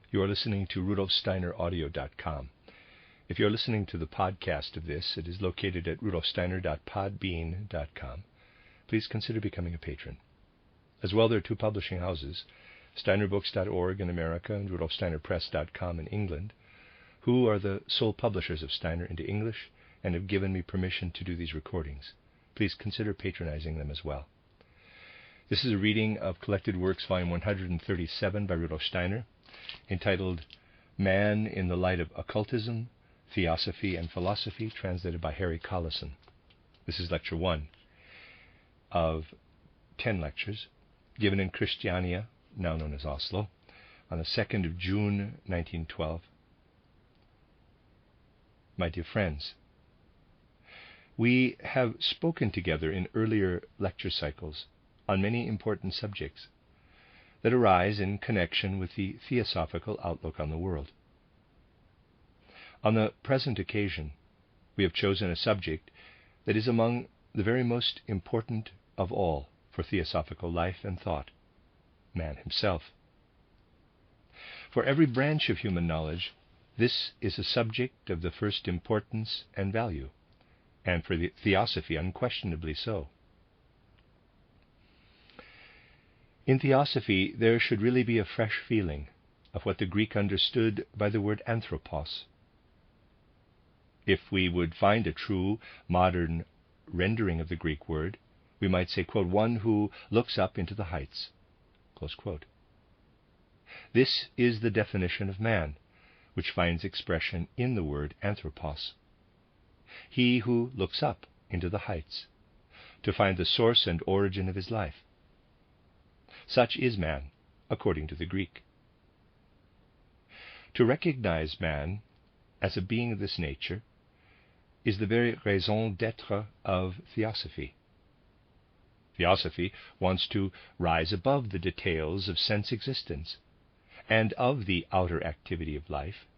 You are listening to rudolfsteineraudio.com. If you're listening to the podcast of this, it is located at rudolfsteiner.podbean.com. Please consider becoming a patron. As well, there are two publishing houses, steinerbooks.org in America and rudolfsteinerpress.com in England, who are the sole publishers of Steiner into English and have given me permission to do these recordings. Please consider patronizing them as well. This is a reading of Collected Works, Volume 137 by Rudolf Steiner, entitled Man in the Light of Occultism, Theosophy and Philosophy, translated by Harry Collison. This is Lecture 1 of 10 lectures, given in Christiania, now known as Oslo, on the 2nd of June, 1912. My dear friends, we have spoken together in earlier lecture cycles on many important subjects that arise in connection with the theosophical outlook on the world. On the present occasion, we have chosen a subject that is among the very most important of all for theosophical life and thought, man himself. For every branch of human knowledge, this is a subject of the first importance and value, and for the Theosophy unquestionably so. In Theosophy, there should really be a fresh feeling of what the Greek understood by the word anthropos. If we would find a true modern rendering of the Greek word, we might say, quote, one who looks up into the heights, close quote. This is the definition of man, which finds expression in the word anthropos. He who looks up into the heights to find the source and origin of his life. Such is man, according to the Greek. To recognize man as a being of this nature is the very raison d'être of Theosophy. Theosophy wants to rise above the details of sense existence and of the outer activity of life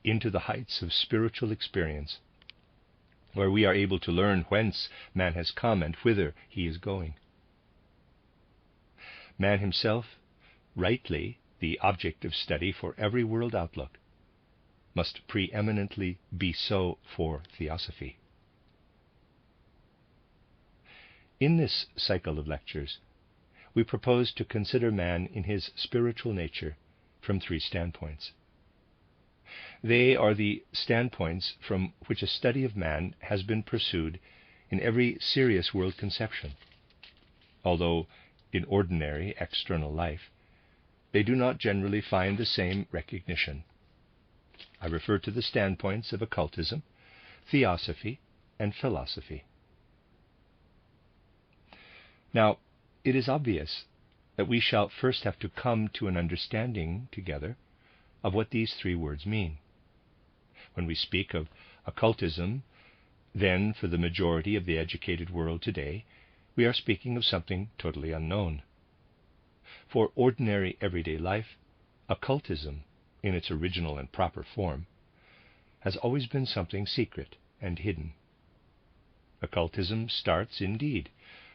into the heights of spiritual experience, where we are able to learn whence man has come and whither he is going. Man himself, rightly the object of study for every world outlook, must preeminently be so for Theosophy. In this cycle of lectures, we propose to consider man in his spiritual nature from three standpoints. They are the standpoints from which a study of man has been pursued in every serious world conception, although in ordinary external life they do not generally find the same recognition. I refer to the standpoints of occultism, theosophy, and philosophy. Now, it is obvious that we shall first have to come to an understanding together of what these three words mean. When we speak of occultism, then for the majority of the educated world today, we are speaking of something totally unknown. For ordinary everyday life, occultism, in its original and proper form, has always been something secret and hidden. Occultism starts, indeed,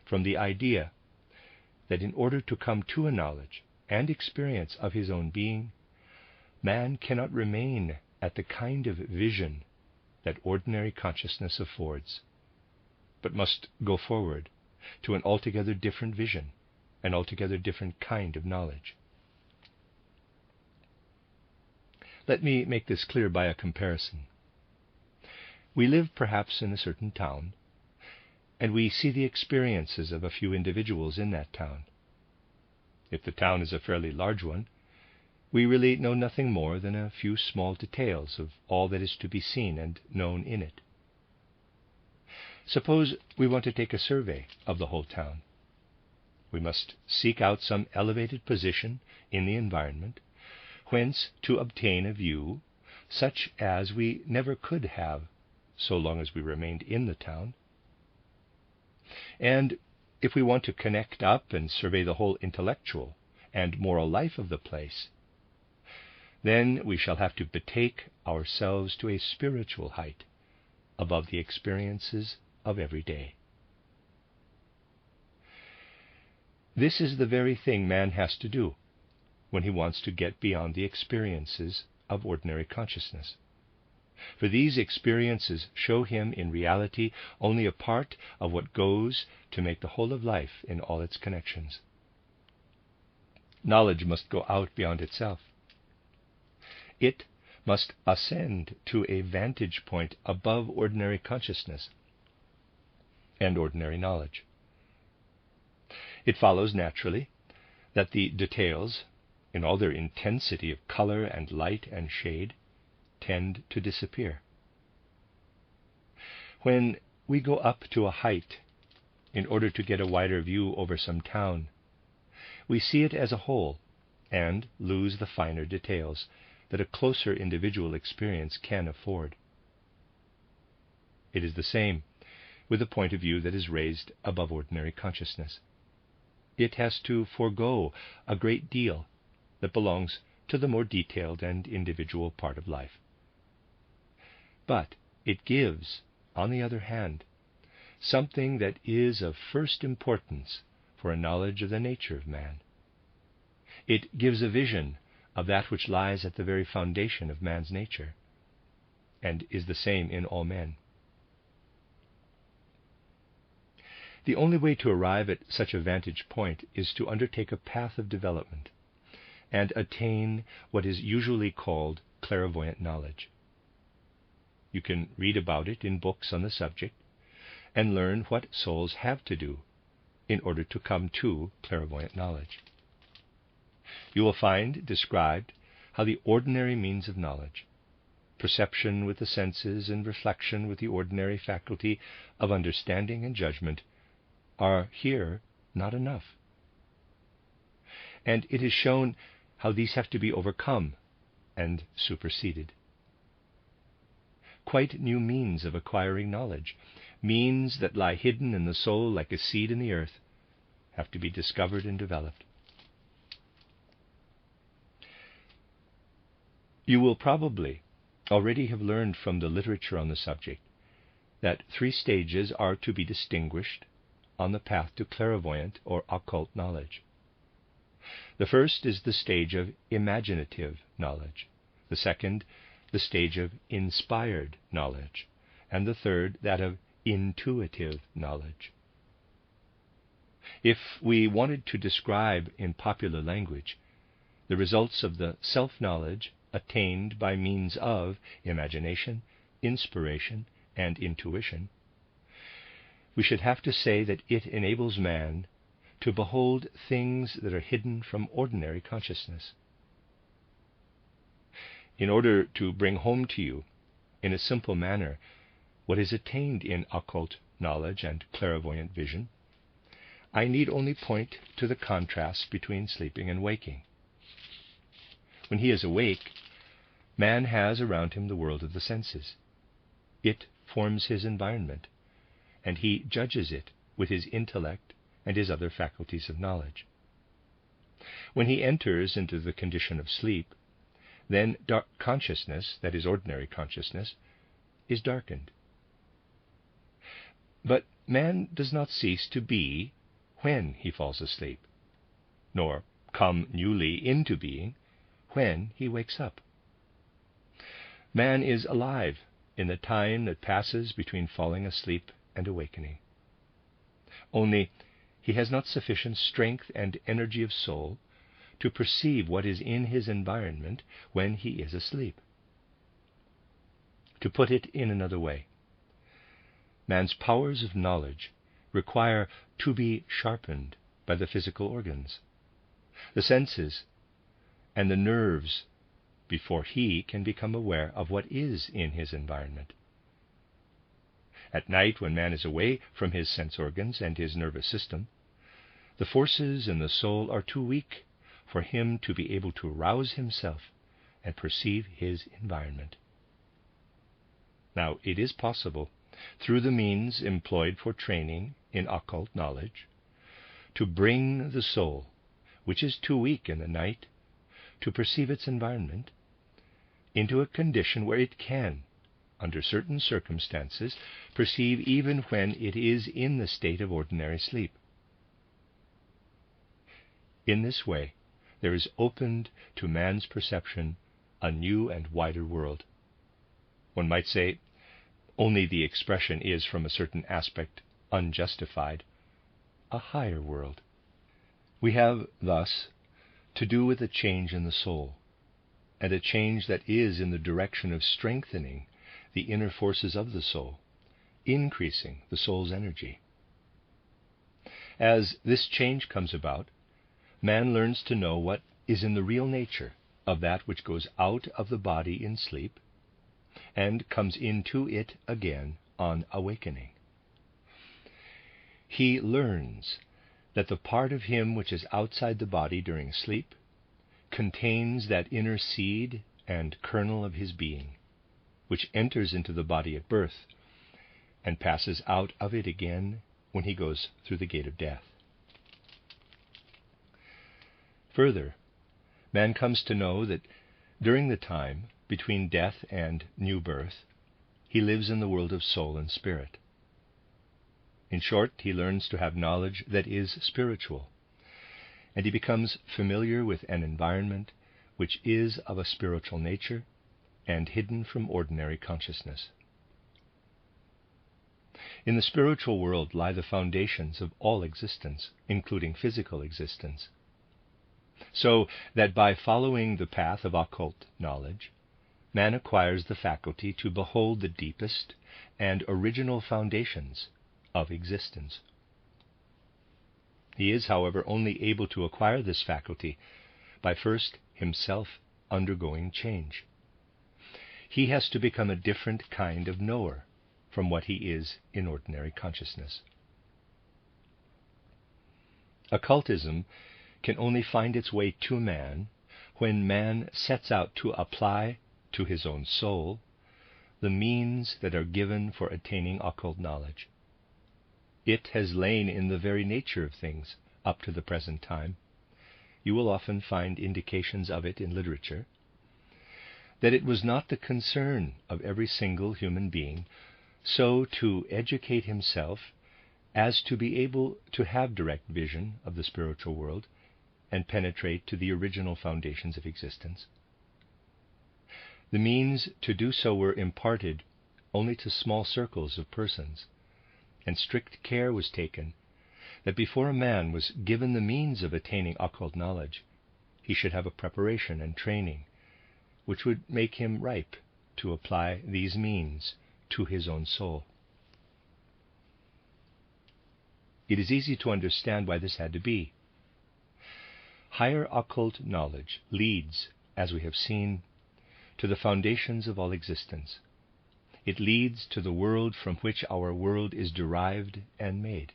from the idea that in order to come to a knowledge and experience of his own being, man cannot remain at the kind of vision that ordinary consciousness affords, but must go forward to an altogether different vision, an altogether different kind of knowledge. Let me make this clear by a comparison. We live perhaps in a certain town, and we see the experiences of a few individuals in that town. If the town is a fairly large one, we really know nothing more than a few small details of all that is to be seen and known in it. Suppose we want to take a survey of the whole town. We must seek out some elevated position in the environment, whence to obtain a view such as we never could have so long as we remained in the town. And if we want to connect up and survey the whole intellectual and moral life of the place, then we shall have to betake ourselves to a spiritual height above the experiences of every day. This is the very thing man has to do when he wants to get beyond the experiences of ordinary consciousness. For these experiences show him in reality only a part of what goes to make the whole of life in all its connections. Knowledge must go out beyond itself. It must ascend to a vantage point above ordinary consciousness and ordinary knowledge. It follows naturally that the details, in all their intensity of color and light and shade, tend to disappear. When we go up to a height in order to get a wider view over some town, we see it as a whole and lose the finer details that a closer individual experience can afford. It is the same with a point of view that is raised above ordinary consciousness. It has to forego a great deal that belongs to the more detailed and individual part of life. But it gives, on the other hand, something that is of first importance for a knowledge of the nature of man. It gives a vision of that which lies at the very foundation of man's nature, and is the same in all men. The only way to arrive at such a vantage point is to undertake a path of development and attain what is usually called clairvoyant knowledge. You can read about it in books on the subject and learn what souls have to do in order to come to clairvoyant knowledge. You will find described how the ordinary means of knowledge, perception with the senses and reflection with the ordinary faculty of understanding and judgment, are here not enough. And it is shown how these have to be overcome and superseded. Quite new means of acquiring knowledge, means that lie hidden in the soul like a seed in the earth, have to be discovered and developed. You will probably already have learned from the literature on the subject that 3 stages are to be distinguished on the path to clairvoyant or occult knowledge. The first is the stage of imaginative knowledge, the second the stage of inspired knowledge, and the third that of intuitive knowledge. If we wanted to describe in popular language the results of the self-knowledge attained by means of imagination, inspiration, and intuition, we should have to say that it enables man to behold things that are hidden from ordinary consciousness. In order to bring home to you, in a simple manner, what is attained in occult knowledge and clairvoyant vision, I need only point to the contrast between sleeping and waking. When he is awake, man has around him the world of the senses. It forms his environment, and he judges it with his intellect and his other faculties of knowledge. When he enters into the condition of sleep, then dark consciousness, that is ordinary consciousness, is darkened. But man does not cease to be when he falls asleep, nor come newly into being when he wakes up. Man is alive in the time that passes between falling asleep and awakening. Only he has not sufficient strength and energy of soul to perceive what is in his environment when he is asleep. To put it in another way, man's powers of knowledge require to be sharpened by the physical organs, the senses, and the nerves before he can become aware of what is in his environment. At night, when man is away from his sense organs and his nervous system, the forces in the soul are too weak for him to be able to rouse himself and perceive his environment. Now, it is possible, through the means employed for training in occult knowledge, to bring the soul, which is too weak in the night to perceive its environment, into a condition where it can, under certain circumstances, perceive even when it is in the state of ordinary sleep. In this way, there is opened to man's perception a new and wider world. One might say, only the expression is from a certain aspect unjustified, a higher world. We have thus to do with a change in the soul, and a change that is in the direction of strengthening the inner forces of the soul, increasing the soul's energy. As this change comes about, man learns to know what is in the real nature of that which goes out of the body in sleep and comes into it again on awakening. He learns that the part of him which is outside the body during sleep contains that inner seed and kernel of his being, which enters into the body at birth and passes out of it again when he goes through the gate of death. Further, man comes to know that during the time between death and new birth, he lives in the world of soul and spirit. In short, he learns to have knowledge that is spiritual, and he becomes familiar with an environment which is of a spiritual nature and hidden from ordinary consciousness. In the spiritual world lie the foundations of all existence, including physical existence. So that by following the path of occult knowledge, man acquires the faculty to behold the deepest and original foundations of existence. He is, however, only able to acquire this faculty by first himself undergoing change. He has to become a different kind of knower from what he is in ordinary consciousness. Occultism can only find its way to man when man sets out to apply to his own soul the means that are given for attaining occult knowledge. It has lain in the very nature of things up to the present time. You will often find indications of it in literature, that it was not the concern of every single human being so to educate himself as to be able to have direct vision of the spiritual world and penetrate to the original foundations of existence. The means to do so were imparted only to small circles of persons, and strict care was taken that before a man was given the means of attaining occult knowledge, he should have a preparation and training which would make him ripe to apply these means to his own soul. It is easy to understand why this had to be. Higher occult knowledge leads, as we have seen, to the foundations of all existence. It leads to the world from which our world is derived and made.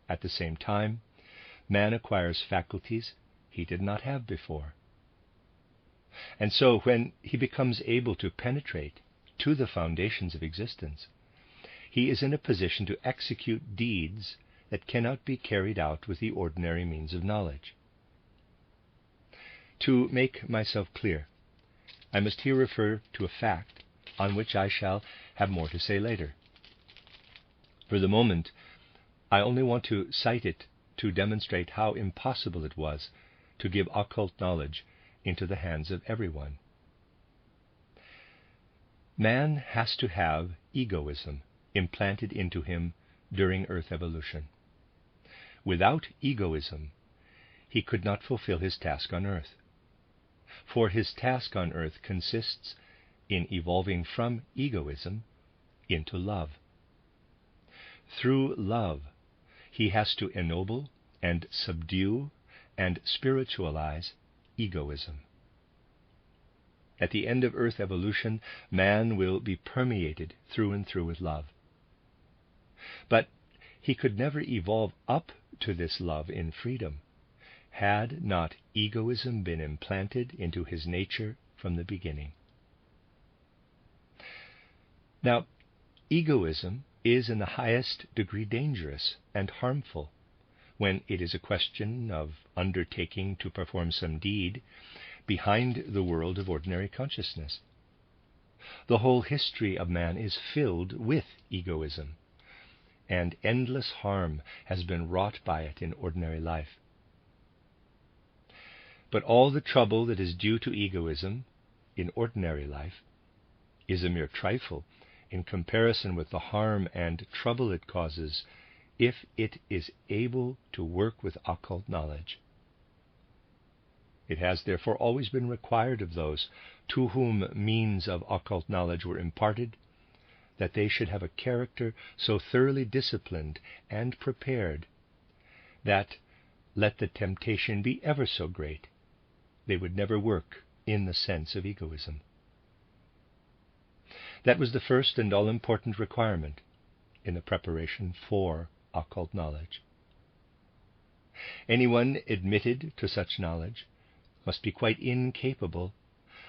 At the same time, man acquires faculties he did not have before. And so, when he becomes able to penetrate to the foundations of existence, he is in a position to execute deeds that cannot be carried out with the ordinary means of knowledge. To make myself clear, I must here refer to a fact on which I shall have more to say later. For the moment, I only want to cite it to demonstrate how impossible it was to give occult knowledge into the hands of everyone. Man has to have egoism implanted into him during Earth evolution. Without egoism, he could not fulfill his task on Earth. For his task on Earth consists in evolving from egoism into love. Through love, he has to ennoble and subdue and spiritualize egoism. At the end of Earth evolution, man will be permeated through and through with love. But he could never evolve up to this love in freedom had not egoism been implanted into his nature from the beginning. Now, egoism is in the highest degree dangerous and harmful when it is a question of undertaking to perform some deed behind the world of ordinary consciousness. The whole history of man is filled with egoism, and endless harm has been wrought by it in ordinary life. But all the trouble that is due to egoism in ordinary life is a mere trifle in comparison with the harm and trouble it causes if it is able to work with occult knowledge. It has therefore always been required of those to whom means of occult knowledge were imparted that they should have a character so thoroughly disciplined and prepared that, let the temptation be ever so great, they would never work in the sense of egoism. That was the first and all-important requirement in the preparation for occult knowledge. Anyone admitted to such knowledge must be quite incapable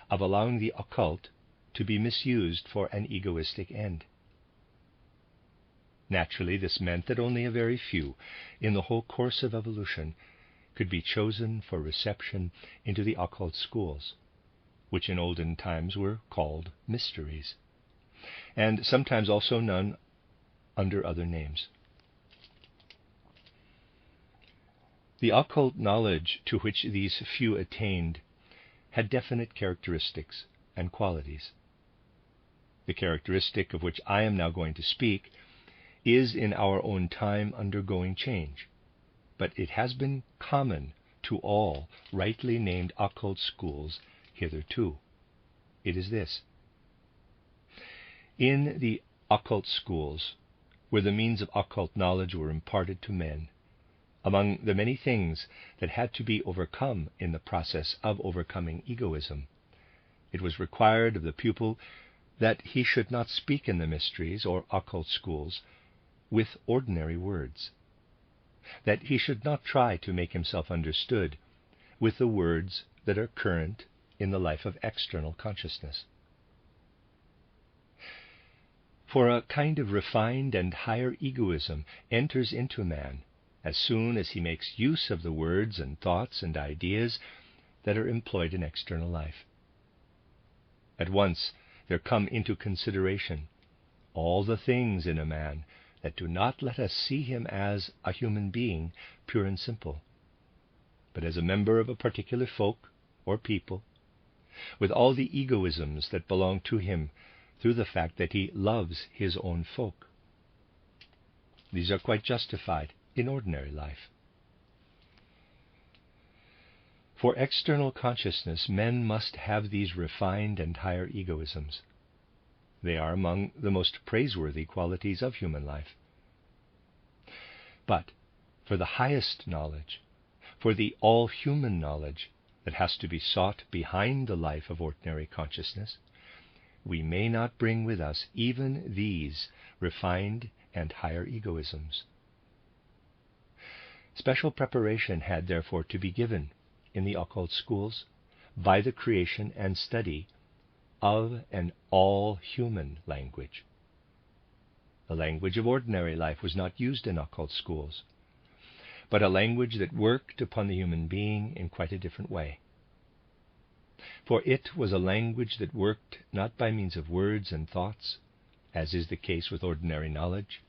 of allowing the occult to be misused for an egoistic end. Naturally, this meant that only a very few, in the whole course of evolution, could be chosen for reception into the occult schools, which in olden times were called mysteries, and sometimes also known under other names. The occult knowledge to which these few attained had definite characteristics and qualities. The characteristic of which I am now going to speak is in our own time undergoing change, but it has been common to all rightly named occult schools hitherto. It is this: in the occult schools, where the means of occult knowledge were imparted to men, among the many things that had to be overcome in the process of overcoming egoism, it was required of the pupil that he should not speak in the mysteries or occult schools with ordinary words, that he should not try to make himself understood with the words that are current in the life of external consciousness. For a kind of refined and higher egoism enters into man as soon as he makes use of the words and thoughts and ideas that are employed in external life. At once there come into consideration all the things in a man that do not let us see him as a human being, pure and simple, but as a member of a particular folk or people, with all the egoisms that belong to him through the fact that he loves his own folk. These are quite justified in ordinary life. For external consciousness, men must have these refined and higher egoisms. They are among the most praiseworthy qualities of human life. But for the highest knowledge, for the all-human knowledge that has to be sought behind the life of ordinary consciousness, we may not bring with us even these refined and higher egoisms. Special preparation had therefore to be given in the occult schools by the creation and study of an all-human language. The language of ordinary life was not used in occult schools, but a language that worked upon the human being in quite a different way. For it was a language that worked not by means of words and thoughts, as is the case with ordinary knowledge,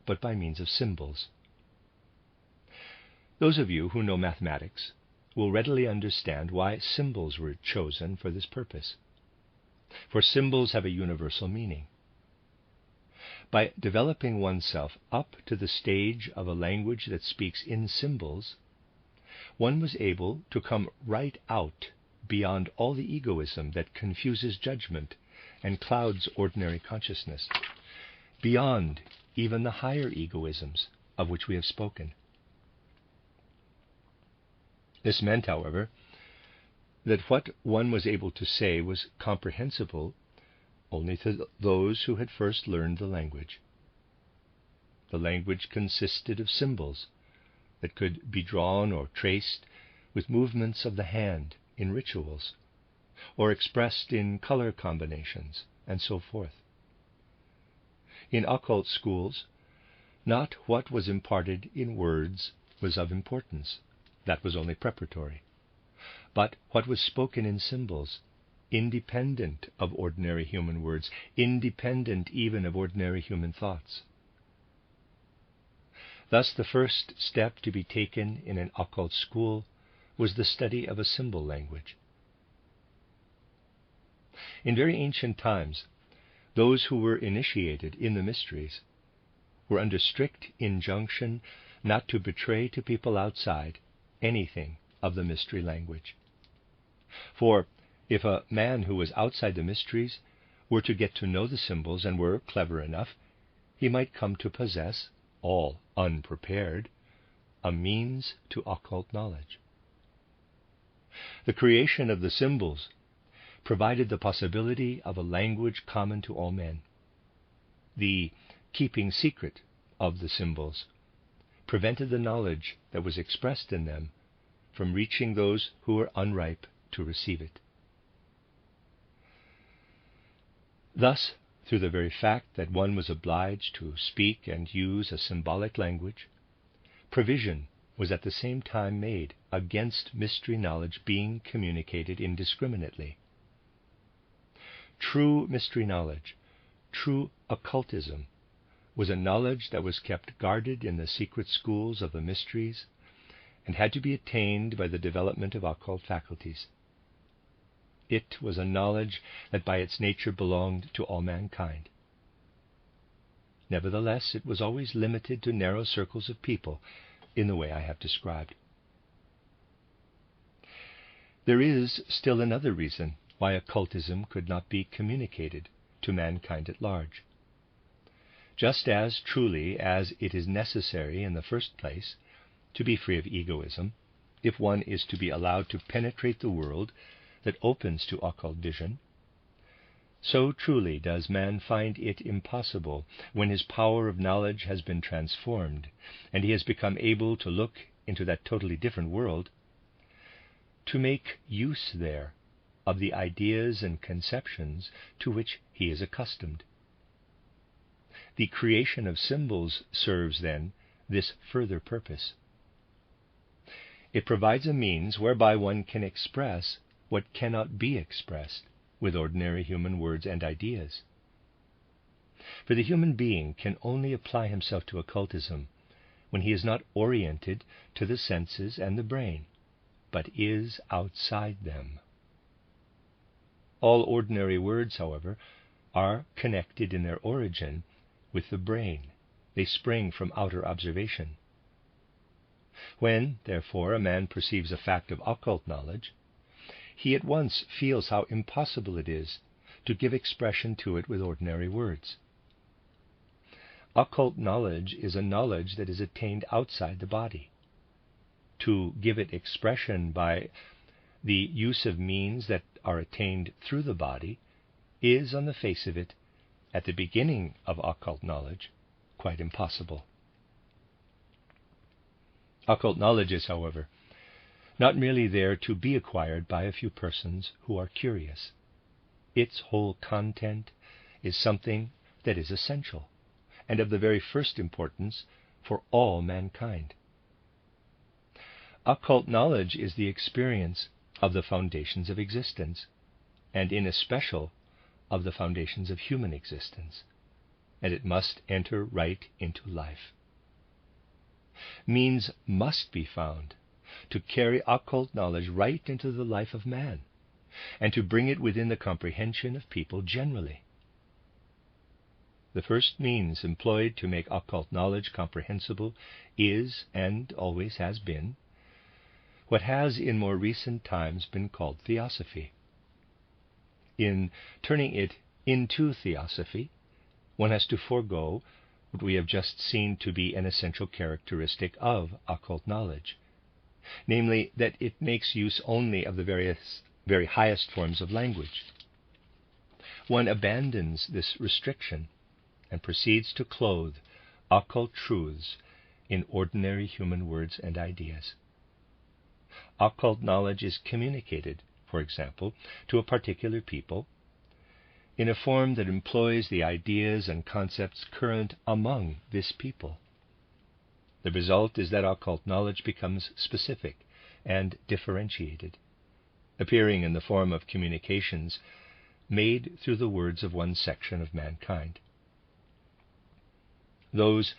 but by means of symbols. Those of you who know mathematics will readily understand why symbols were chosen for this purpose. For symbols have a universal meaning. By developing oneself up to the stage of a language that speaks in symbols, one was able to come right out beyond all the egoism that confuses judgment and clouds ordinary consciousness, beyond even the higher egoisms of which we have spoken. This meant, however, that what one was able to say was comprehensible only to those who had first learned the language. The language consisted of symbols that could be drawn or traced with movements of the hand in rituals, or expressed in color combinations, and so forth. In occult schools, not what was imparted in words was of importance. That was only preparatory. But what was spoken in symbols, independent of ordinary human words, independent even of ordinary human thoughts. Thus the first step to be taken in an occult school was the study of a symbol language. In very ancient times, those who were initiated in the mysteries were under strict injunction not to betray to people outside anything of the mystery language. For if a man who was outside the mysteries were to get to know the symbols and were clever enough, he might come to possess, all unprepared, a means to occult knowledge. The creation of the symbols provided the possibility of a language common to all men. The keeping secret of the symbols prevented the knowledge that was expressed in them from reaching those who were unripe to receive it. Thus, through the very fact that one was obliged to speak and use a symbolic language, provision was at the same time made against mystery knowledge being communicated indiscriminately. True mystery knowledge, true occultism, was a knowledge that was kept guarded in the secret schools of the mysteries and had to be attained by the development of occult faculties. It was a knowledge that by its nature belonged to all mankind. Nevertheless, it was always limited to narrow circles of people in the way I have described. There is still another reason why occultism could not be communicated to mankind at large. Just as truly as it is necessary in the first place to be free of egoism, if one is to be allowed to penetrate the world that opens to occult vision, so truly does man find it impossible, when his power of knowledge has been transformed and he has become able to look into that totally different world, to make use there of the ideas and conceptions to which he is accustomed. The creation of symbols serves, then, this further purpose. It provides a means whereby one can express what cannot be expressed with ordinary human words and ideas. For the human being can only apply himself to occultism when he is not oriented to the senses and the brain, but is outside them. All ordinary words, however, are connected in their origin with the brain. They spring from outer observation. When, therefore, a man perceives a fact of occult knowledge, he at once feels how impossible it is to give expression to it with ordinary words. Occult knowledge is a knowledge that is attained outside the body. To give it expression by the use of means that are attained through the body is, on the face of it, at the beginning of occult knowledge, quite impossible. Occult knowledge is, however, not merely there to be acquired by a few persons who are curious. Its whole content is something that is essential and of the very first importance for all mankind. Occult knowledge is the experience of the foundations of existence, and in especial of the foundations of human existence, and it must enter right into life. Means must be found to carry occult knowledge right into the life of man, and to bring it within the comprehension of people generally. The first means employed to make occult knowledge comprehensible is, and always has been, what has in more recent times been called Theosophy. In turning it into Theosophy, one has to forego what we have just seen to be an essential characteristic of occult knowledge, namely that it makes use only of the very highest forms of language. One abandons this restriction and proceeds to clothe occult truths in ordinary human words and ideas. Occult knowledge is communicated, for example, to a particular people in a form that employs the ideas and concepts current among this people. The result is that occult knowledge becomes specific and differentiated, appearing in the form of communications made through the words of one section of mankind. Those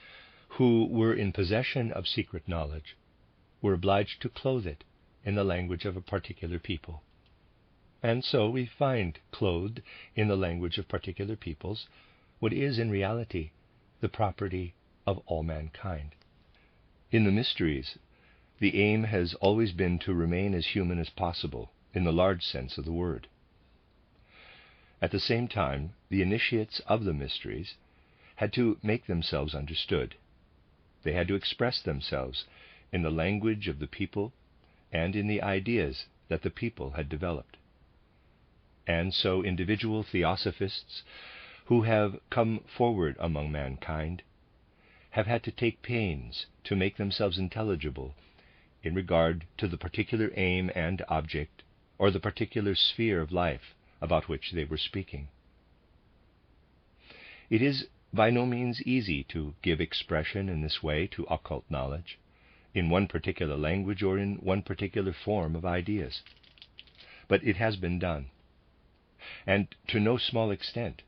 who were in possession of secret knowledge were obliged to clothe it in the language of a particular people. And so we find clothed in the language of particular peoples what is in reality the property of all mankind. In the mysteries, the aim has always been to remain as human as possible, in the large sense of the word. At the same time, the initiates of the mysteries had to make themselves understood. They had to express themselves in the language of the people and in the ideas that the people had developed. And so individual theosophists who have come forward among mankind have had to take pains to make themselves intelligible in regard to the particular aim and object, or the particular sphere of life about which they were speaking. It is by no means easy to give expression in this way to occult knowledge, in one particular language or in one particular form of ideas. But it has been done, and to no small extent,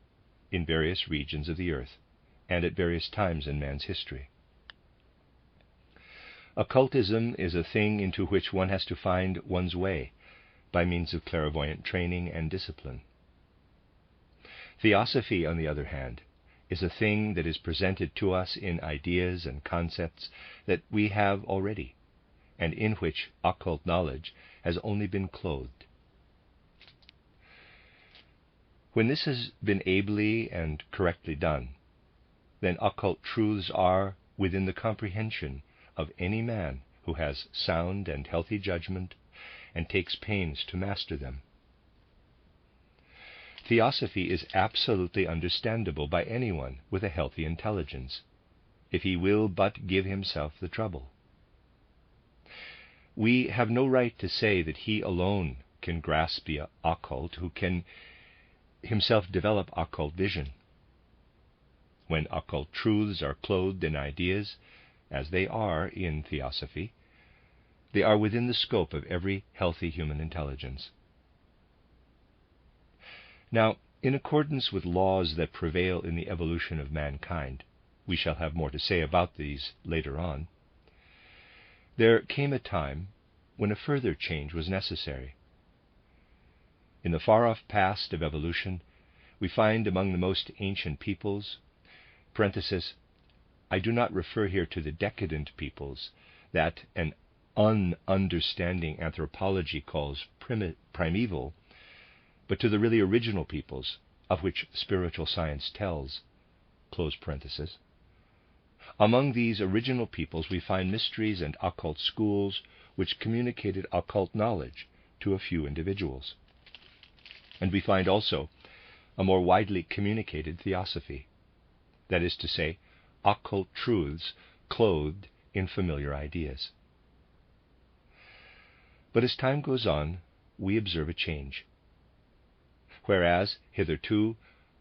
in various regions of the earth, and at various times in man's history. Occultism is a thing into which one has to find one's way by means of clairvoyant training and discipline. Theosophy, on the other hand, is a thing that is presented to us in ideas and concepts that we have already, and in which occult knowledge has only been clothed. When this has been ably and correctly done, then occult truths are within the comprehension of any man who has sound and healthy judgment and takes pains to master them. Theosophy is absolutely understandable by anyone with a healthy intelligence, if he will but give himself the trouble. We have no right to say that he alone can grasp the occult who can himself develop occult vision. When occult truths are clothed in ideas, as they are in Theosophy, they are within the scope of every healthy human intelligence. Now, in accordance with laws that prevail in the evolution of mankind, we shall have more to say about these later on, there came a time when a further change was necessary. In the far-off past of evolution, we find among the most ancient peoples, parenthesis, I do not refer here to the decadent peoples that an ununderstanding anthropology calls primeval, but to the really original peoples of which spiritual science tells, close parenthesis. Among these original peoples we find mysteries and occult schools which communicated occult knowledge to a few individuals. And we find also a more widely communicated theosophy, that is to say, occult truths clothed in familiar ideas. But as time goes on, we observe a change. Whereas, hitherto,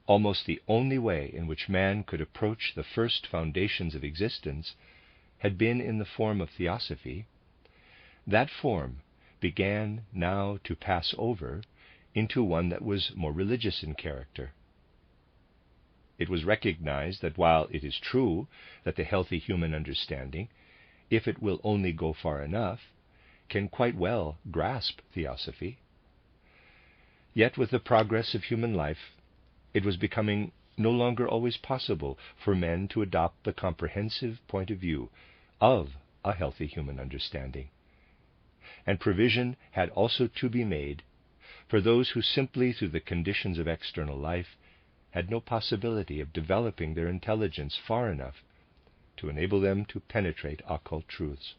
almost the only way in which man could approach the first foundations of existence had been in the form of theosophy, that form began now to pass over into one that was more religious in character. It was recognized that while it is true that the healthy human understanding, if it will only go far enough, can quite well grasp Theosophy, yet with the progress of human life, it was becoming no longer always possible for men to adopt the comprehensive point of view of a healthy human understanding. And provision had also to be made for those who simply through the conditions of external life had no possibility of developing their intelligence far enough to enable them to penetrate occult truths.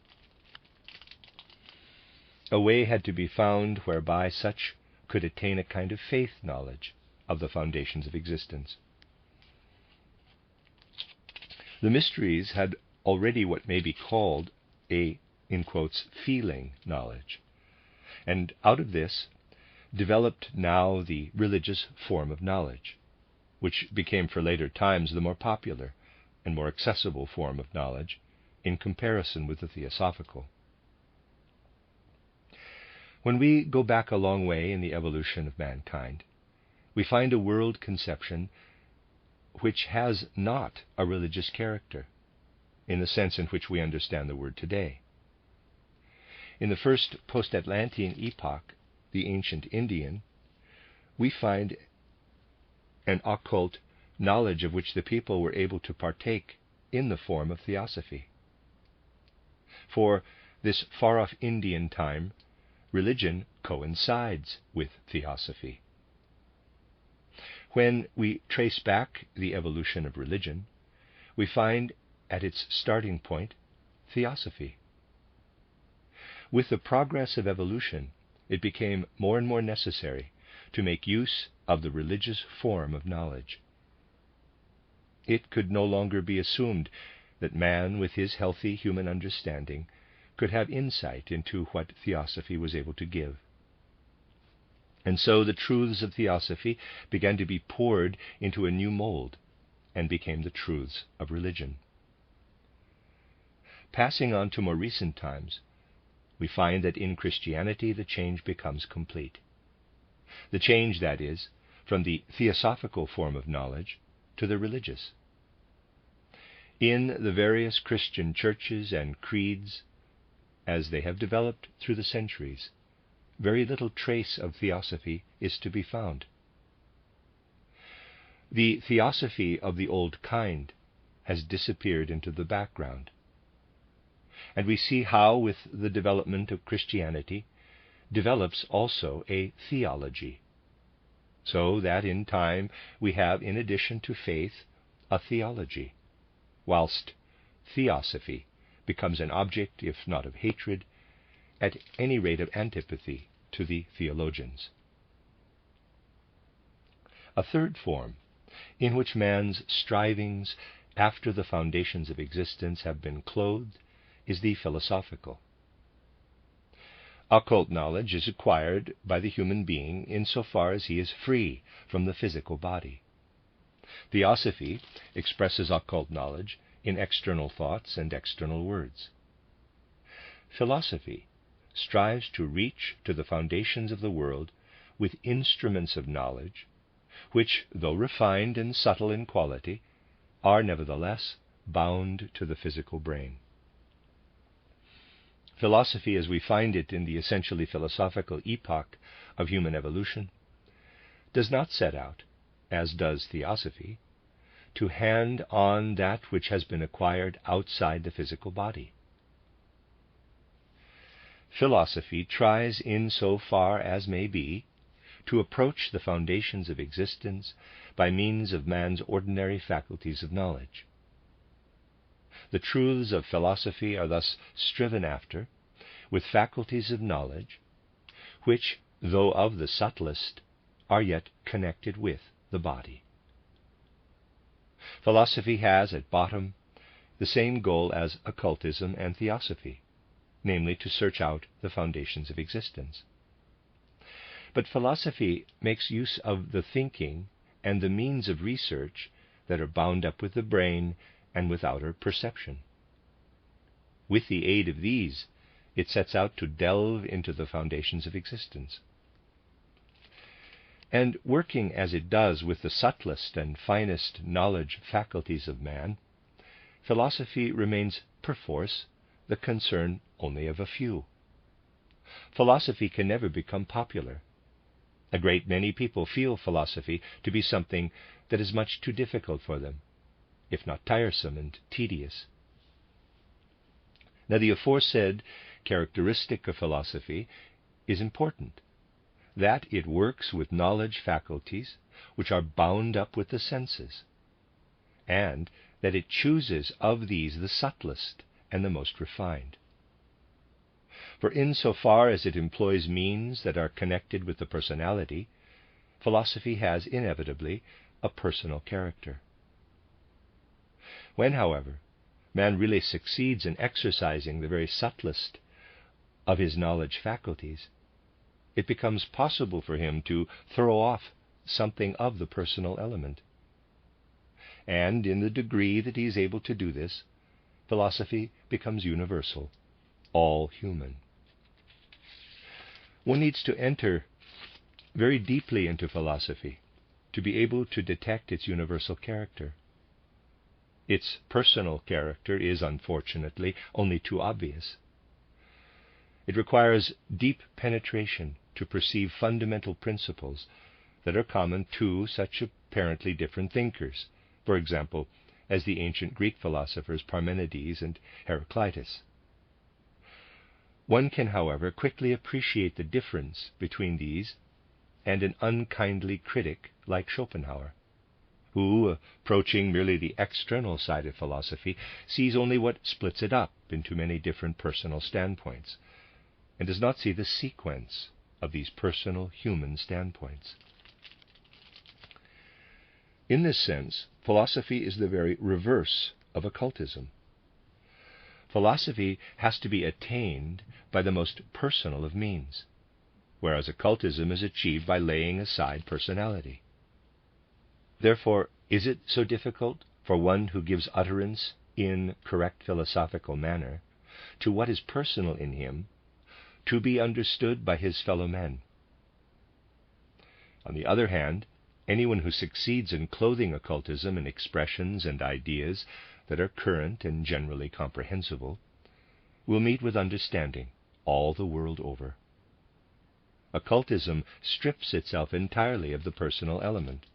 A way had to be found whereby such could attain a kind of faith knowledge of the foundations of existence. The mysteries had already what may be called a, in quotes, feeling knowledge, and out of this developed now the religious form of knowledge, which became for later times the more popular and more accessible form of knowledge in comparison with the theosophical. When we go back a long way in the evolution of mankind, we find a world conception which has not a religious character, in the sense in which we understand the word today. In the first post-Atlantean epoch, the ancient Indian, we find an occult knowledge of which the people were able to partake in the form of Theosophy. For this far-off Indian time, religion coincides with Theosophy. When we trace back the evolution of religion, we find at its starting point Theosophy. With the progress of evolution, it became more and more necessary to make use of the religious form of knowledge. It could no longer be assumed that man, with his healthy human understanding, could have insight into what Theosophy was able to give. And so the truths of Theosophy began to be poured into a new mold and became the truths of religion. Passing on to more recent times, we find that in Christianity the change becomes complete. The change, that is, from the theosophical form of knowledge to the religious. In the various Christian churches and creeds, as they have developed through the centuries, very little trace of Theosophy is to be found. The Theosophy of the old kind has disappeared into the background. And we see how, with the development of Christianity, develops also a theology, so that in time we have, in addition to faith, a theology, whilst Theosophy becomes an object, if not of hatred, at any rate of antipathy to the theologians. A third form, in which man's strivings after the foundations of existence have been clothed, is the philosophical. Occult knowledge is acquired by the human being insofar as he is free from the physical body. Theosophy expresses occult knowledge in external thoughts and external words. Philosophy strives to reach to the foundations of the world with instruments of knowledge, which, though refined and subtle in quality, are nevertheless bound to the physical brain. Philosophy, as we find it in the essentially philosophical epoch of human evolution, does not set out, as does Theosophy, to hand on that which has been acquired outside the physical body. Philosophy tries, in so far as may be, to approach the foundations of existence by means of man's ordinary faculties of knowledge. The truths of philosophy are thus striven after with faculties of knowledge, which, though of the subtlest, are yet connected with the body. Philosophy has at bottom the same goal as occultism and theosophy, namely to search out the foundations of existence. But philosophy makes use of the thinking and the means of research that are bound up with the brain and with outer perception. With the aid of these, it sets out to delve into the foundations of existence. And working as it does with the subtlest and finest knowledge faculties of man, philosophy remains perforce the concern only of a few. Philosophy can never become popular. A great many people feel philosophy to be something that is much too difficult for them, if not tiresome and tedious. Now, the aforesaid characteristic of philosophy is important, that it works with knowledge faculties which are bound up with the senses, and that it chooses of these the subtlest and the most refined. For insofar as it employs means that are connected with the personality, philosophy has inevitably a personal character. When, however, man really succeeds in exercising the very subtlest of his knowledge faculties, it becomes possible for him to throw off something of the personal element. And in the degree that he is able to do this, philosophy becomes universal, all human. One needs to enter very deeply into philosophy to be able to detect its universal character. Its personal character is, unfortunately, only too obvious. It requires deep penetration to perceive fundamental principles that are common to such apparently different thinkers, for example, as the ancient Greek philosophers Parmenides and Heraclitus. One can, however, quickly appreciate the difference between these and an unkindly critic like Schopenhauer, who, approaching merely the external side of philosophy, sees only what splits it up into many different personal standpoints, and does not see the sequence of these personal human standpoints. In this sense, philosophy is the very reverse of occultism. Philosophy has to be attained by the most personal of means, whereas occultism is achieved by laying aside personality. Therefore, is it so difficult for one who gives utterance in correct philosophical manner to what is personal in him to be understood by his fellow men? On the other hand, anyone who succeeds in clothing occultism in expressions and ideas that are current and generally comprehensible will meet with understanding all the world over. Occultism strips itself entirely of the personal element.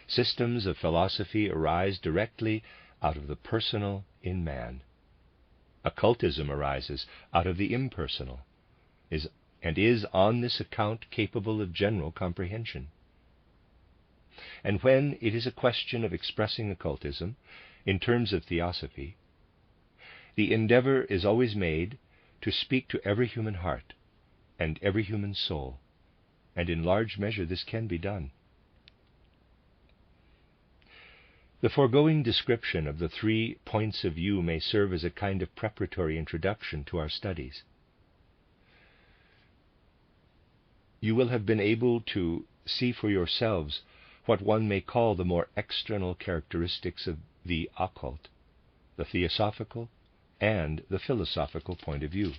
Systems of philosophy arise directly out of the personal in man. Occultism arises out of the impersonal, and is on this account capable of general comprehension. And when it is a question of expressing occultism in terms of Theosophy, the endeavor is always made to speak to every human heart and every human soul, and in large measure this can be done. The foregoing description of the 3 points of view may serve as a kind of preparatory introduction to our studies. You will have been able to see for yourselves what one may call the more external characteristics of the occult, the theosophical, and the philosophical point of view.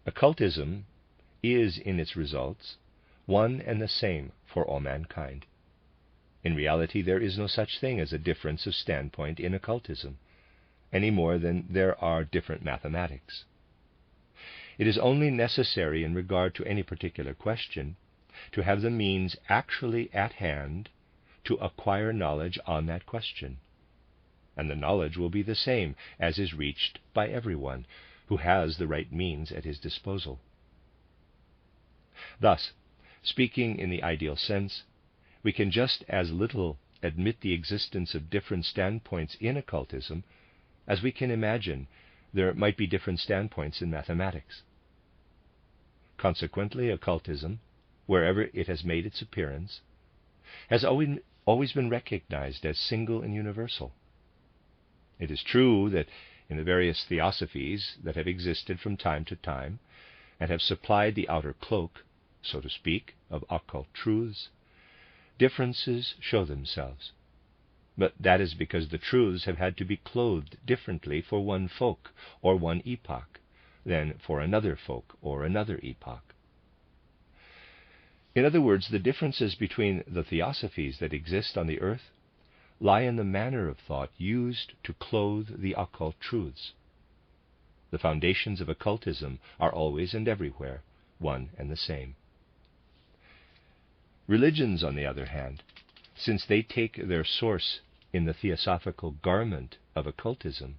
Occultism is, in its results, one and the same for all mankind. In reality, there is no such thing as a difference of standpoint in occultism, any more than there are different mathematics. It is only necessary in regard to any particular question to have the means actually at hand to acquire knowledge on that question, and the knowledge will be the same as is reached by everyone who has the right means at his disposal. Thus, speaking in the ideal sense, we can just as little admit the existence of different standpoints in occultism as we can imagine there might be different standpoints in mathematics. Consequently, occultism, wherever it has made its appearance, has always been recognized as single and universal. It is true that in the various theosophies that have existed from time to time and have supplied the outer cloak, so to speak, of occult truths, differences show themselves. But that is because the truths have had to be clothed differently for one folk or one epoch than for another folk or another epoch. In other words, the differences between the theosophies that exist on the earth lie in the manner of thought used to clothe the occult truths. The foundations of occultism are always and everywhere one and the same. Religions, on the other hand, since they take their source in the theosophical garment of occultism,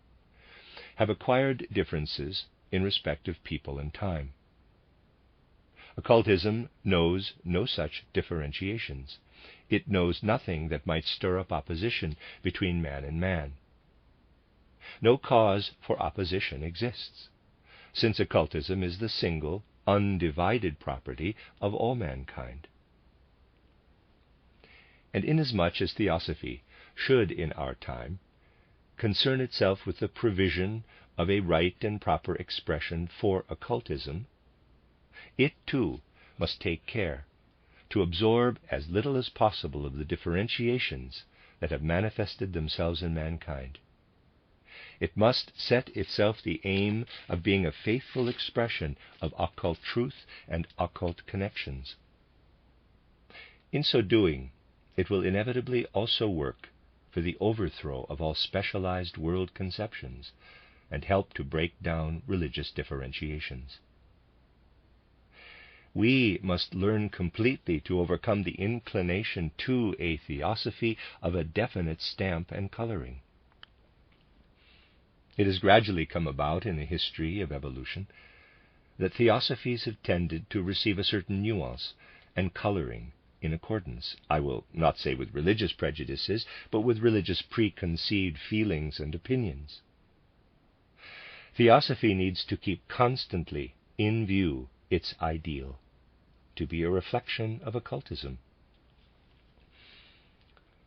have acquired differences in respect of people and time. Occultism knows no such differentiations. It knows nothing that might stir up opposition between man and man. No cause for opposition exists, since occultism is the single, undivided property of all mankind. And inasmuch as Theosophy should, in our time, concern itself with the provision of a right and proper expression for occultism, it too must take care to absorb as little as possible of the differentiations that have manifested themselves in mankind. It must set itself the aim of being a faithful expression of occult truth and occult connections. In so doing, it will inevitably also work for the overthrow of all specialized world conceptions and help to break down religious differentiations. We must learn completely to overcome the inclination to a theosophy of a definite stamp and coloring. It has gradually come about in the history of evolution that theosophies have tended to receive a certain nuance and coloring in accordance, I will not say with religious prejudices, but with religious preconceived feelings and opinions. Theosophy needs to keep constantly in view its ideal, to be a reflection of occultism.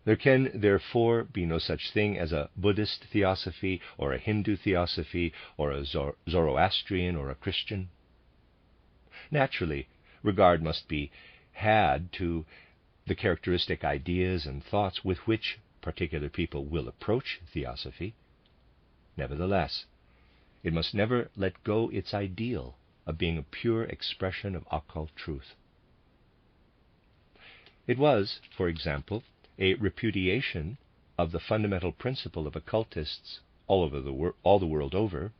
There can therefore be no such thing as a Buddhist theosophy or a Hindu theosophy or a Zoroastrian or a Christian. Naturally, regard must be had to the characteristic ideas and thoughts with which particular people will approach theosophy. Nevertheless, it must never let go its ideal of being a pure expression of occult truth. It was, for example, a repudiation of the fundamental principle of occultists all the world over,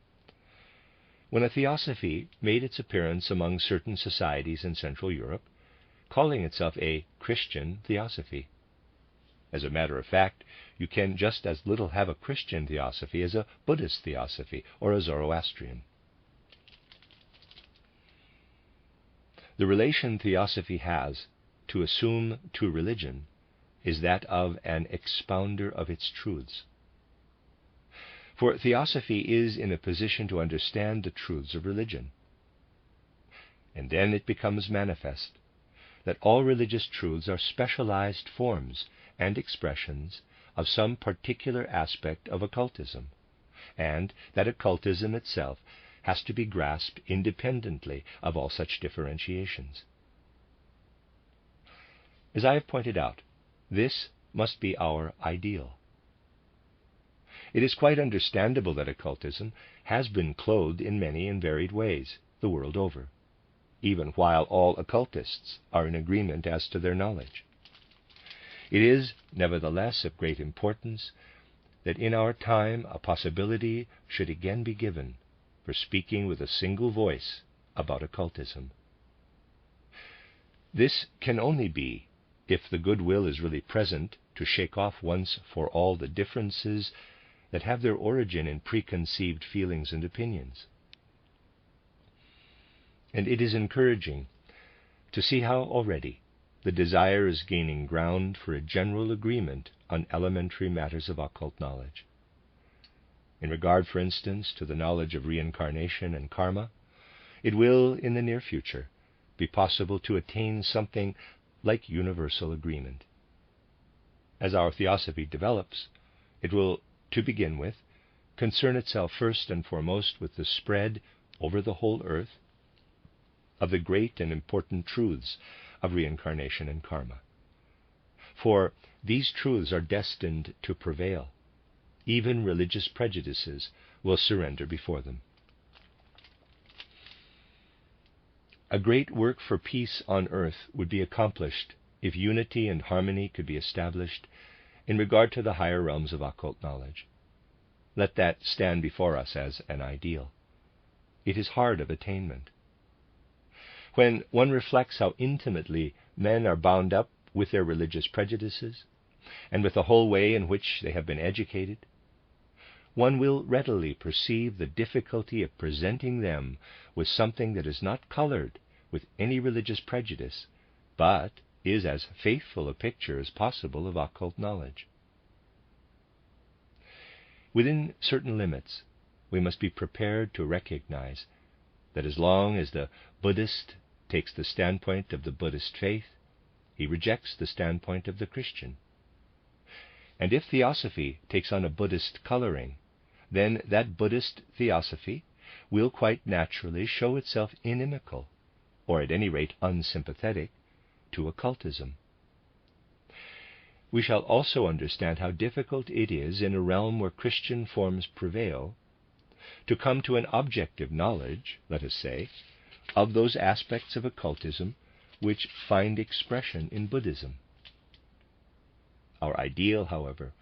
when a theosophy made its appearance among certain societies in Central Europe, calling itself a Christian theosophy. As a matter of fact, you can just as little have a Christian theosophy as a Buddhist theosophy or a Zoroastrian. The relation theosophy has to assume to religion is that of an expounder of its truths. For theosophy is in a position to understand the truths of religion. And then it becomes manifest that all religious truths are specialized forms and expressions of some particular aspect of occultism, and that occultism itself has to be grasped independently of all such differentiations. As I have pointed out, this must be our ideal. It is quite understandable that occultism has been clothed in many and varied ways the world over, even while all occultists are in agreement as to their knowledge. It is, nevertheless, of great importance that in our time a possibility should again be given for speaking with a single voice about occultism. This can only be if the goodwill is really present to shake off once for all the differences that have their origin in preconceived feelings and opinions. And it is encouraging to see how already the desire is gaining ground for a general agreement on elementary matters of occult knowledge. In regard, for instance, to the knowledge of reincarnation and karma, it will, in the near future, be possible to attain something like universal agreement. As our theosophy develops, it will, to begin with, concern itself first and foremost with the spread over the whole earth of the great and important truths of reincarnation and karma. For these truths are destined to prevail. Even religious prejudices will surrender before them. A great work for peace on earth would be accomplished if unity and harmony could be established in regard to the higher realms of occult knowledge. Let that stand before us as an ideal. It is hard of attainment. When one reflects how intimately men are bound up with their religious prejudices, and with the whole way in which they have been educated, one will readily perceive the difficulty of presenting them with something that is not colored with any religious prejudice, but is as faithful a picture as possible of occult knowledge. Within certain limits, we must be prepared to recognize that as long as the Buddhist takes the standpoint of the Buddhist faith, he rejects the standpoint of the Christian. And if theosophy takes on a Buddhist coloring, then that Buddhist theosophy will quite naturally show itself inimical, or at any rate unsympathetic, to occultism. We shall also understand how difficult it is in a realm where Christian forms prevail to come to an objective knowledge, let us say, of those aspects of occultism which find expression in Buddhism. Our ideal, however,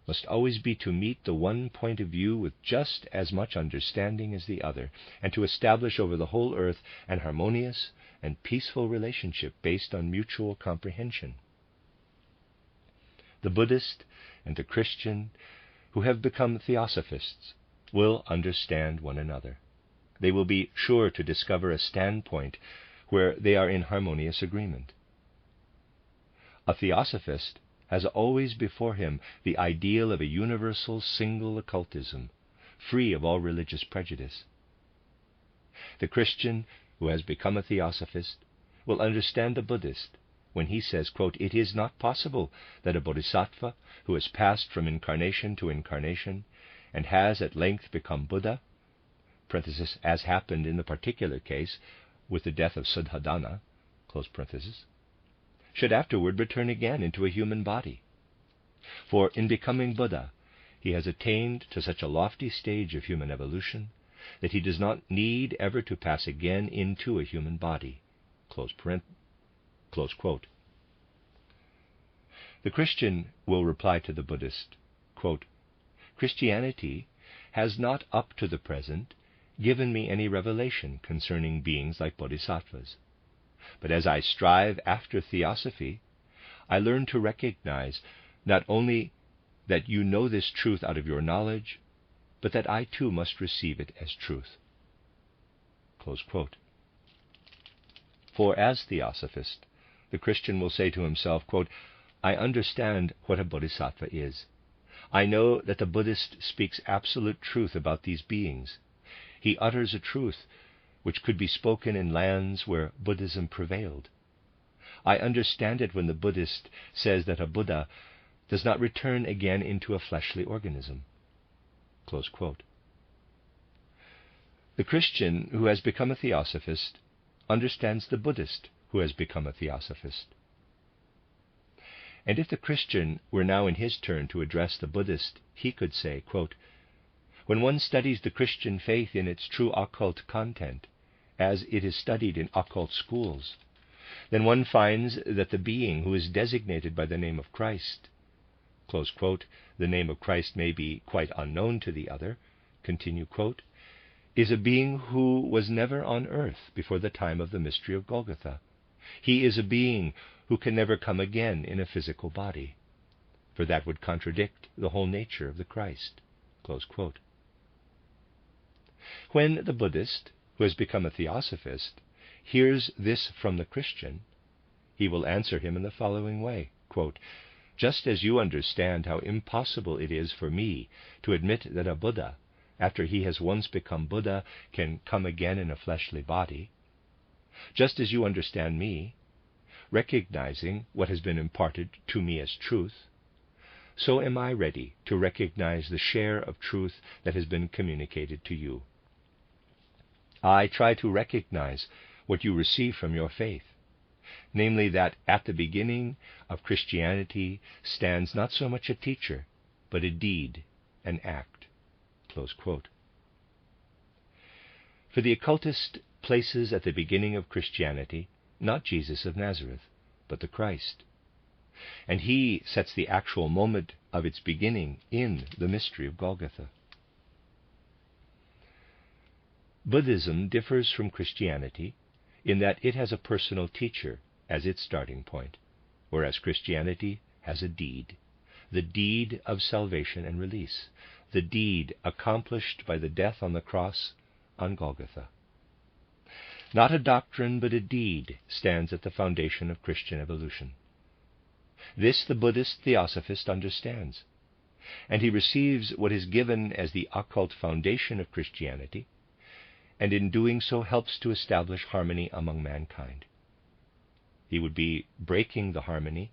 must always be to meet the one point of view with just as much understanding as the other, and to establish over the whole earth an harmonious and peaceful relationship based on mutual comprehension. The Buddhist and the Christian who have become Theosophists will understand one another. They will be sure to discover a standpoint where they are in harmonious agreement. A Theosophist has always before him the ideal of a universal single occultism, free of all religious prejudice. The Christian who has become a Theosophist will understand the Buddhist when he says, quote, "It is not possible that a bodhisattva who has passed from incarnation to incarnation and has at length become Buddha," as happened in the particular case with the death of Suddhodana, should afterward return again into a human body. For in becoming Buddha, he has attained to such a lofty stage of human evolution that he does not need ever to pass again into a human body. The Christian will reply to the Buddhist, quote, "Christianity has not up to the present given me any revelation concerning beings like bodhisattvas. But as I strive after Theosophy, I learn to recognize not only that you know this truth out of your knowledge, but that I too must receive it as truth." For as Theosophist, the Christian will say to himself, quote, "I understand what a bodhisattva is. I know that the Buddhist speaks absolute truth about these beings. He utters a truth which could be spoken in lands where Buddhism prevailed. I understand it when the Buddhist says that a Buddha does not return again into a fleshly organism." The Christian who has become a Theosophist understands the Buddhist who has become a Theosophist. And if the Christian were now in his turn to address the Buddhist, he could say, quote, "When one studies the Christian faith in its true occult content, as it is studied in occult schools, then one finds that the being who is designated by the name of Christ," the name of Christ may be quite unknown to the other, "is a being who was never on earth before the time of the mystery of Golgotha. He is a being who can never come again in a physical body, for that would contradict the whole nature of the Christ." When the Buddhist, who has become a Theosophist, hears this from the Christian, he will answer him in the following way, quote, "Just as you understand how impossible it is for me to admit that a Buddha, after he has once become Buddha, can come again in a fleshly body, just as you understand me, recognizing what has been imparted to me as truth, so am I ready to recognize the share of truth that has been communicated to you. I try to recognize what you receive from your faith, namely that at the beginning of Christianity stands not so much a teacher, but a deed, an act." For the occultist places at the beginning of Christianity not Jesus of Nazareth, but the Christ, and he sets the actual moment of its beginning in the mystery of Golgotha. Buddhism differs from Christianity in that it has a personal teacher as its starting point, whereas Christianity has a deed, the deed of salvation and release, the deed accomplished by the death on the cross on Golgotha. Not a doctrine, but a deed stands at the foundation of Christian evolution. This the Buddhist Theosophist understands, and he receives what is given as the occult foundation of Christianity, and in doing so helps to establish harmony among mankind. He would be breaking the harmony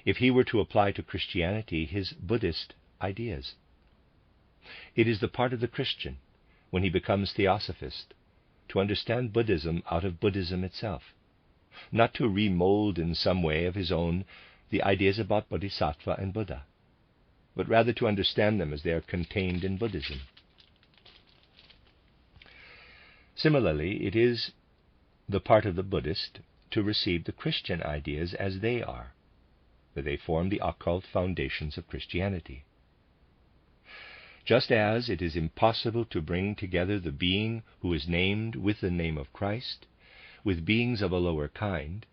if he were to apply to Christianity his Buddhist ideas. It is the part of the Christian, when he becomes Theosophist, to understand Buddhism out of Buddhism itself, not to remold in some way of his own the ideas about Bodhisattva and Buddha, but rather to understand them as they are contained in Buddhism. Similarly, it is the part of the Buddhist to receive the Christian ideas as they are, for they form the occult foundations of Christianity. Just as it is impossible to bring together the being who is named with the name of Christ with beings of a lower kind,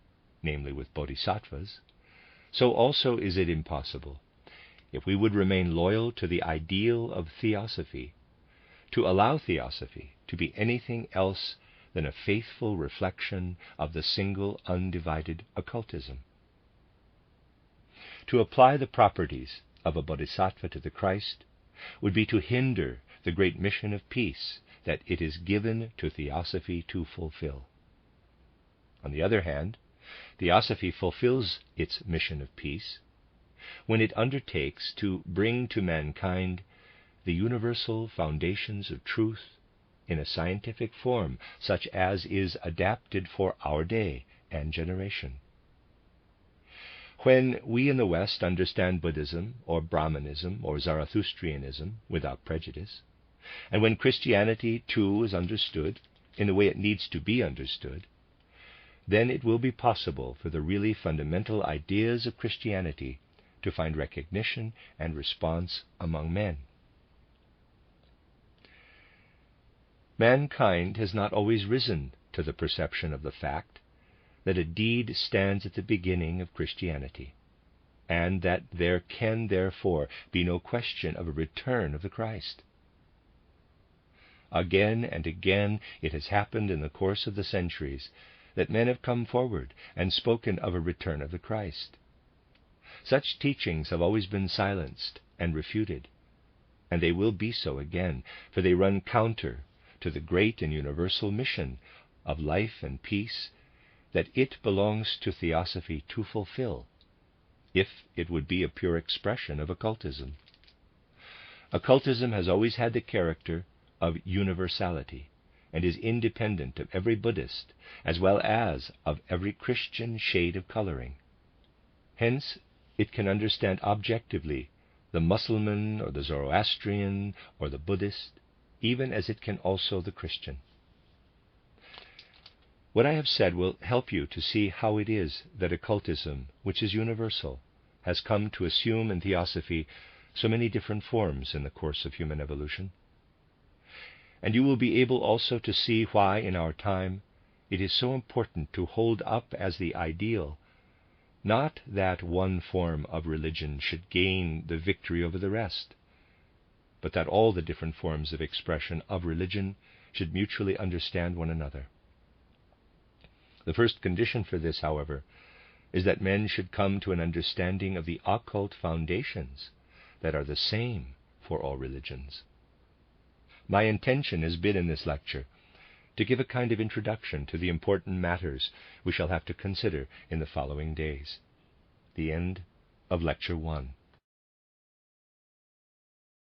namely with bodhisattvas, so also is it impossible, if we would remain loyal to the ideal of Theosophy, to allow Theosophy to be anything else than a faithful reflection of the single undivided occultism. To apply the properties of a bodhisattva to the Christ would be to hinder the great mission of peace that it is given to Theosophy to fulfill. On the other hand, Theosophy fulfills its mission of peace when it undertakes to bring to mankind the universal foundations of truth in a scientific form such as is adapted for our day and generation. When we in the West understand Buddhism or Brahmanism or Zarathustrianism without prejudice, and when Christianity too is understood in the way it needs to be understood, then it will be possible for the really fundamental ideas of Christianity to find recognition and response among men. Mankind has not always risen to the perception of the fact that a deed stands at the beginning of Christianity, and that there can therefore be no question of a return of the Christ. Again and again it has happened in the course of the centuries that men have come forward and spoken of a return of the Christ. Such teachings have always been silenced and refuted, and they will be so again, for they run counter to the great and universal mission of life and peace that it belongs to Theosophy to fulfill, if it would be a pure expression of occultism. Occultism has always had the character of universality, and is independent of every Buddhist, as well as of every Christian shade of coloring. Hence, it can understand objectively the Mussulman or the Zoroastrian or the Buddhist, even as it can also the Christian. What I have said will help you to see how it is that occultism, which is universal, has come to assume in Theosophy so many different forms in the course of human evolution. And you will be able also to see why in our time it is so important to hold up as the ideal not that one form of religion should gain the victory over the rest, but that all the different forms of expression of religion should mutually understand one another. The first condition for this, however, is that men should come to an understanding of the occult foundations that are the same for all religions. My intention has been in this lecture to give a kind of introduction to the important matters we shall have to consider in the following days. The end of Lecture 1.